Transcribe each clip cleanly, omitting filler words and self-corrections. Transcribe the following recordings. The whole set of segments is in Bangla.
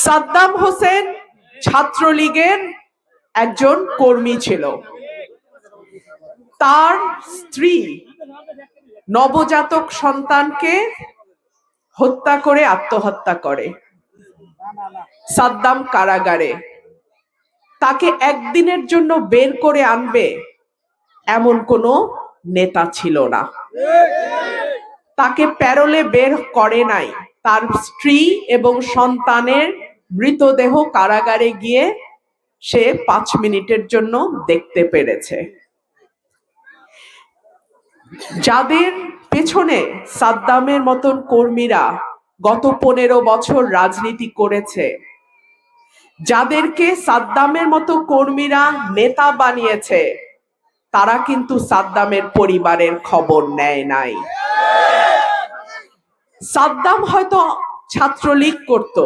সাদ্দাম হোসেন ছাত্রলীগের একজন কর্মী ছিল। তার স্ত্রী নবজাতক সন্তানকে হত্যা করে আত্মহত্যা করে। সাদ্দাম কারাগারে। তাকে একদিনের জন্য বের করে আনবে এমন কোনো নেতা ছিল না। তাকে প্যারোলে বের করে নাই। তার স্ত্রী এবং সন্তানের মৃতদেহ কারাগারে গিয়ে সে 5 মিনিটের জন্য দেখতে পেরেছে। যাদের পেছনে সাদ্দামের মতন কর্মীরা গত 15 বছর রাজনীতি করেছে, যাদেরকে সাদ্দামের মতো কর্মীরা নেতা বানিয়েছে, তারা কিন্তু সাদ্দামের পরিবারের খবর নেয় নাই। সাদ্দাম হয়তো ছাত্রলীগ করত,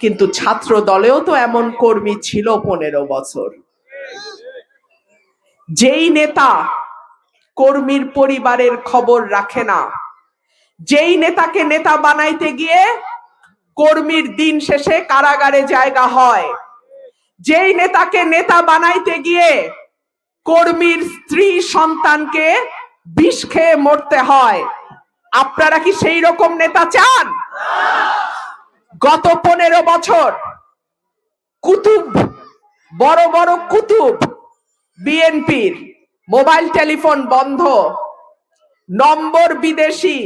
কিন্তু ছাত্র দলেও তো এমন কর্মী ছিল 15 বছর। যেই নেতা কর্মীর পরিবারের খবর রাখে না, যেই নেতাকে নেতা বানাইতে গিয়ে কর্মীর দিন শেষে কারাগারে জায়গা হয়, যেই নেতাকে নেতা বানাইতে গিয়ে কর্মীর স্ত্রী সন্তানকে বিষ খেয়ে মরতে হয়, আপনারা কি সেই রকম নেতা চান? গত 15 বছর কুতুব, বড় বড় কুতুব বিএনপির মোবাইল টেলিফোন বন্ধ, নম্বর বিদেশি,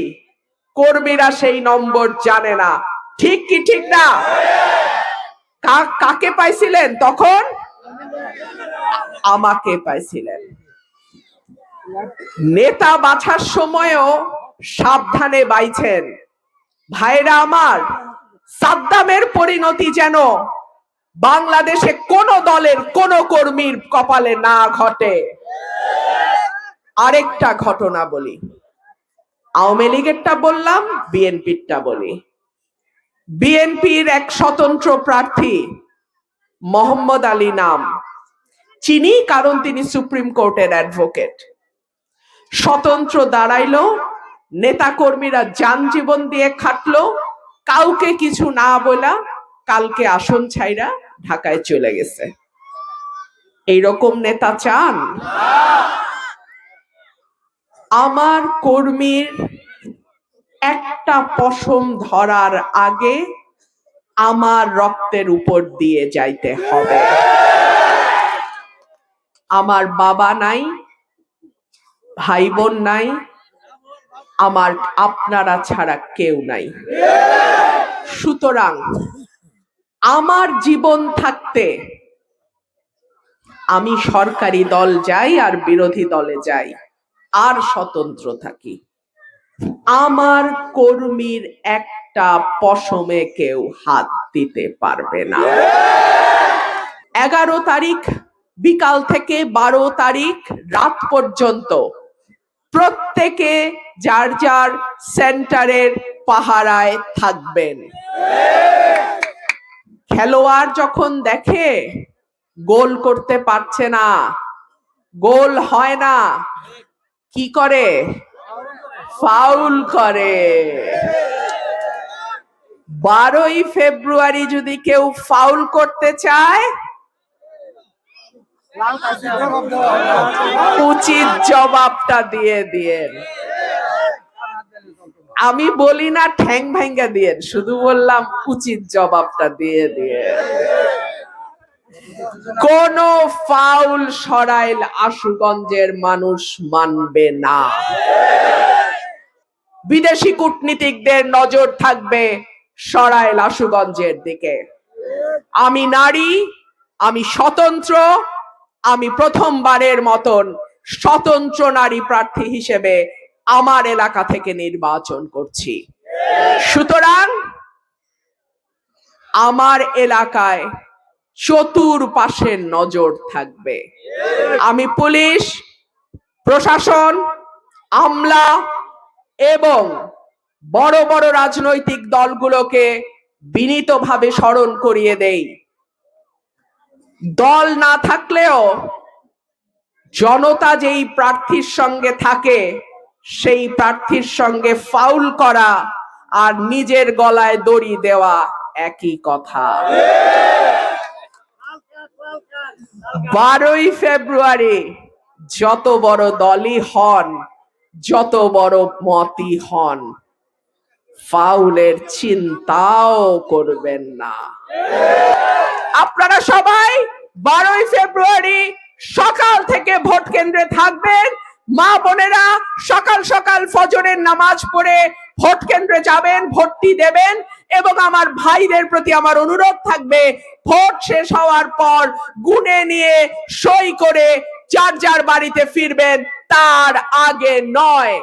কর্মীরা সেই নম্বর জানে না। ঠিক কি ঠিক না? কাকে পাইছিলেন তখন? আমাকে পাইছিলেন। নেতা বাছার সময়ও সাবধানে বাইছেন। ভাইরা আমার, সাদ্দামের পরিণতি যেন বাংলাদেশে কোন দলের কোন কর্মীর কপালে না ঘটে। আরেকটা ঘটনা বলি, আওয়ামী লীগেরটা বললাম, বিএনপিরটা বলি। বিএনপির এক স্বতন্ত্র প্রার্থী মোহাম্মদ আলী নাম, চিনি কারণ তিনি সুপ্রিম কোর্টের অ্যাডভোকেট। স্বতন্ত্র দাঁড়াইলো, নেতা কর্মীরা যান জীবন দিয়ে খাটলো, কাউকে কিছু না বলা, কালকে আসন ছাইরা ঢাকায় চলে গেছে। এইরকম নেতা চান? আমার কর্মীর একটা পশম ধরার আগে আমার রক্তের উপর দিয়ে যাইতে হবে। আমার বাবা নাই, ভাই বোন নাই, আমার আপনারা ছাড়া কেউ নাই। সুতরাং আমার জীবন থাকতে আমি সরকারি দল যাই আর বিরোধী দলে যাই আর স্বতন্ত্র থাকি, আমার কর্মীর একটা পশমে কেউ হাত দিতে পারবে না। 11 তারিখ বিকাল থেকে 12 তারিখ রাত পর্যন্ত প্রত্যেকে যার যার সেন্টারের পাহারায় থাকবেন। খেলোয়াড় যখন দেখে গোল করতে পারছে না, গোল হয় না, কি করে? ফাউল করে। 12ই ফেব্রুয়ারি যদি কেউ ফাউল করতে চায়, উচিত জবাবটা দিয়ে দিয়েন। আমি বলি না ঠ্যাং ভাঙ্গা দিয়েন, শুধু বললাম উচিত জবাবটা দিয়ে দিয়ে। কোন ফাউল সরাইল আশুগঞ্জের মানুষ মানবে না। বিদেশি কূটনীতিকদের নজর থাকবে সরাইল আশুগঞ্জের দিকে। আমি নারী, আমি স্বতন্ত্র, আমি প্রথমবারের মতন স্বতন্ত্র নারী প্রার্থী হিসেবে আমার এলাকা থেকে নির্বাচন করছি। সুতরাং আমার এলাকায় চতুর্পাশের নজর থাকবে। আমি পুলিশ, প্রশাসন, আমলা এবং বড় বড় রাজনৈতিক দলগুলোকে বিনীতভাবে স্মরণ করিয়ে দেই, দল না থাকলেও জনতা যেই প্রার্থীর সঙ্গে থাকে সেই প্রার্থীর সঙ্গে ফাউল করা আর নিজের গলায় দড়ি দেওয়া একই কথা। 12ই ফেব্রুয়ারি যত বড় দলই হন, যত বড় মতই হন, ফাউলের চিন্তাও করবেন না। আপনারা সবাই 12ই ফেব্রুয়ারি সকাল থেকে ভোট কেন্দ্রে থাকবেন। মা বোনেরা সকাল সকাল ফজরের নামাজ পড়ে ভোট কেন্দ্রে যাবেন, ভোটটি দেবেন। এবং আমার ভাইদের প্রতি আমার অনুরোধ থাকবে, ভোট শেষ হওয়ার পর গুনে নিয়ে সই করে যার যার বাড়িতে ফিরবেন, তার আগে নয়।